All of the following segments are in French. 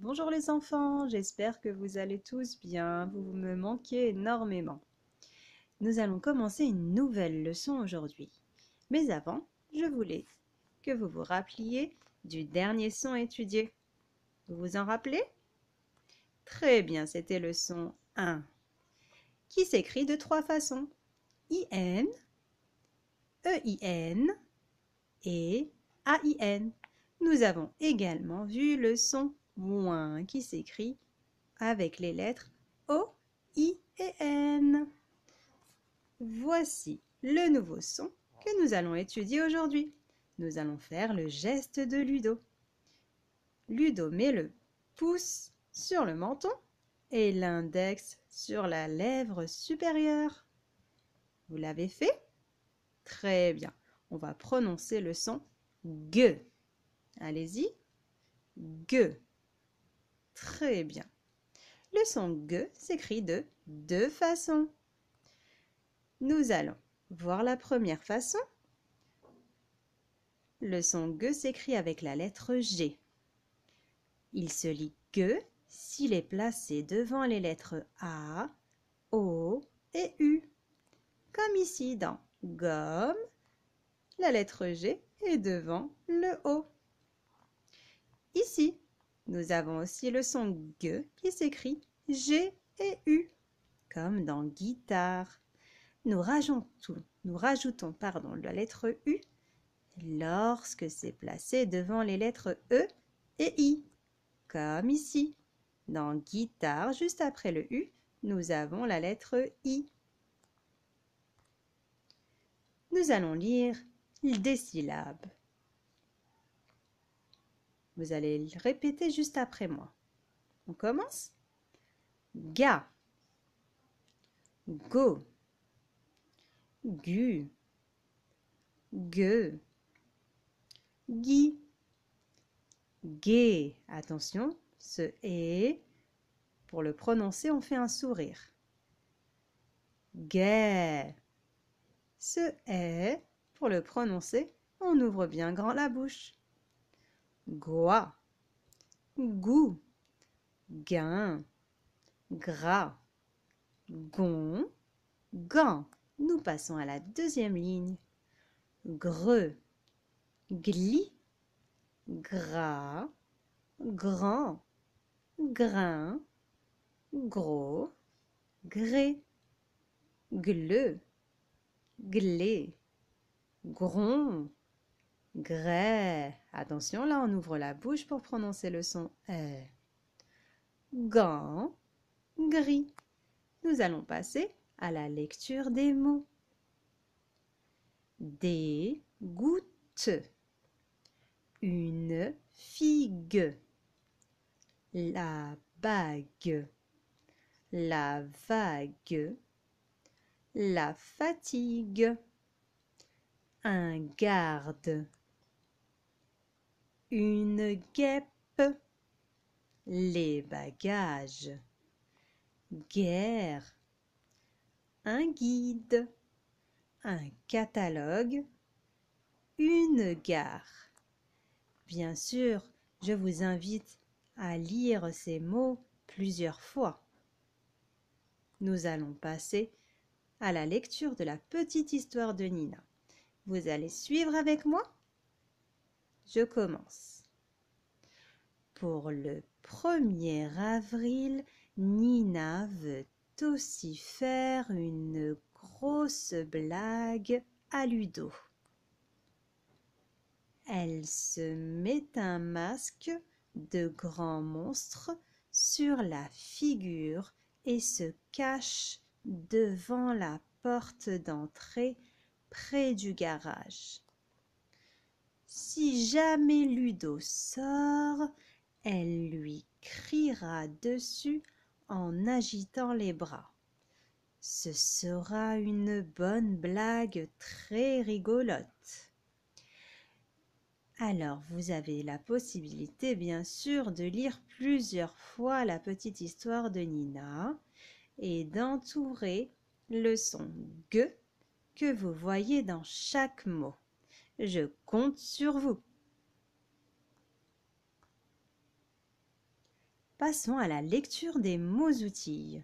Bonjour les enfants, j'espère que vous allez tous bien, vous me manquez énormément. Nous allons commencer une nouvelle leçon aujourd'hui. Mais avant, je voulais que vous vous rappeliez du dernier son étudié. Vous vous en rappelez? Très bien, c'était le son 1, qui s'écrit de 3 façons. I-N, E-I-N et A-I-N. Nous avons également vu le son moins qui s'écrit avec les lettres O, I et N. Voici le nouveau son que nous allons étudier aujourd'hui. Nous allons faire le geste de Ludo. Ludo met le pouce sur le menton et l'index sur la lèvre supérieure. Vous l'avez fait? Très bien. On va prononcer le son G. Allez-y. G. Très bien. Le son G s'écrit de deux façons. Nous allons voir la première façon. Le son G s'écrit avec la lettre G. Il se lit G s'il est placé devant les lettres A, O et U. Comme ici dans gomme, la lettre G est devant le O. Ici, nous avons aussi le son G qui s'écrit G et U, comme dans guitare. Nous rajoutons la lettre U lorsque c'est placé devant les lettres E et I, comme ici. Dans guitare, juste après le U, nous avons la lettre I. Nous allons lire des syllabes. Vous allez le répéter juste après moi. On commence? Ga, go, gu, gueux, gui, gué. Attention, ce est, pour le prononcer, on fait un sourire. Gai. Ce est, pour le prononcer, on ouvre bien grand la bouche. Goi, gou, gain, gras, gon, gant. Nous passons à la deuxième ligne. Greux, glis, gras, grand, grain, gros, gré, gleu, glé, gron, grès. Attention, là on ouvre la bouche pour prononcer le son E. Gant, gris. Nous allons passer à la lecture des mots. Des gouttes, une figue, la bague, la vague, la fatigue, un garde, une guêpe, les bagages, guerre, un guide, un catalogue, une gare. Bien sûr, je vous invite à lire ces mots plusieurs fois. Nous allons passer à la lecture de la petite histoire de Nina. Vous allez suivre avec moi? Je commence. Pour le 1er avril, Nina veut aussi faire une grosse blague à Ludo. Elle se met un masque de grand monstre sur la figure et se cache devant la porte d'entrée près du garage. Si jamais Ludo sort, elle lui criera dessus en agitant les bras. Ce sera une bonne blague très rigolote. Alors, vous avez la possibilité, bien sûr, de lire plusieurs fois la petite histoire de Nina et d'entourer le son « G » que vous voyez dans chaque mot. Je compte sur vous. Passons à la lecture des mots-outils.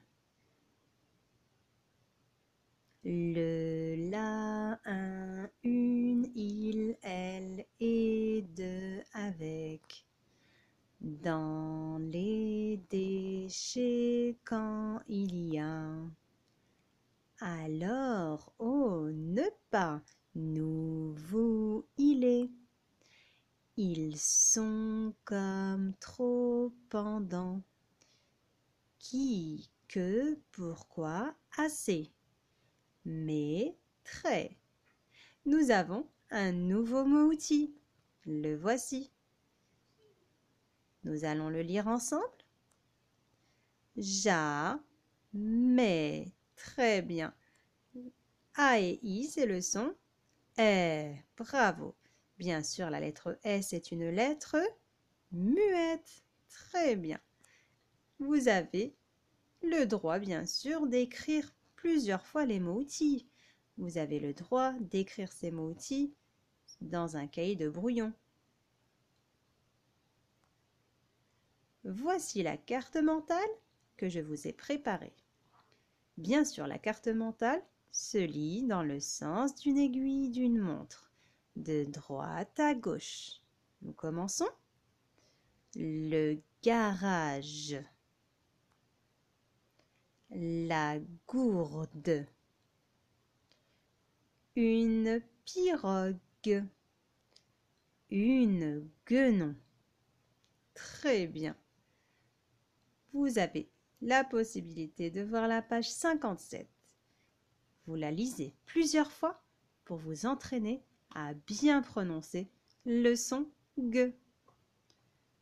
Le, la, un, une, il, elle et de, avec. Dans les déchets quand il y a. Alors, au ne pas, nous, vous, il est. Ils sont comme trop pendant. Qui, que, pourquoi, assez. Mais, très. Nous avons un nouveau mot-outil. Le voici. Nous allons le lire ensemble. Mais, très bien. A et I, c'est le son bravo. Bien sûr, la lettre S est une lettre muette. Très bien. Vous avez le droit, bien sûr, d'écrire plusieurs fois les mots-outils. Vous avez le droit d'écrire ces mots-outils dans un cahier de brouillon. Voici la carte mentale que je vous ai préparée. Bien sûr, la carte mentale se lit dans le sens d'une aiguille d'une montre, de droite à gauche. Nous commençons. Le garage. La gourde. Une pirogue. Une guenon. Très bien. Vous avez la possibilité de voir la page 57. Vous la lisez plusieurs fois pour vous entraîner à bien prononcer le son G.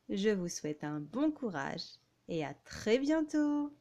Je vous souhaite un bon courage et à très bientôt.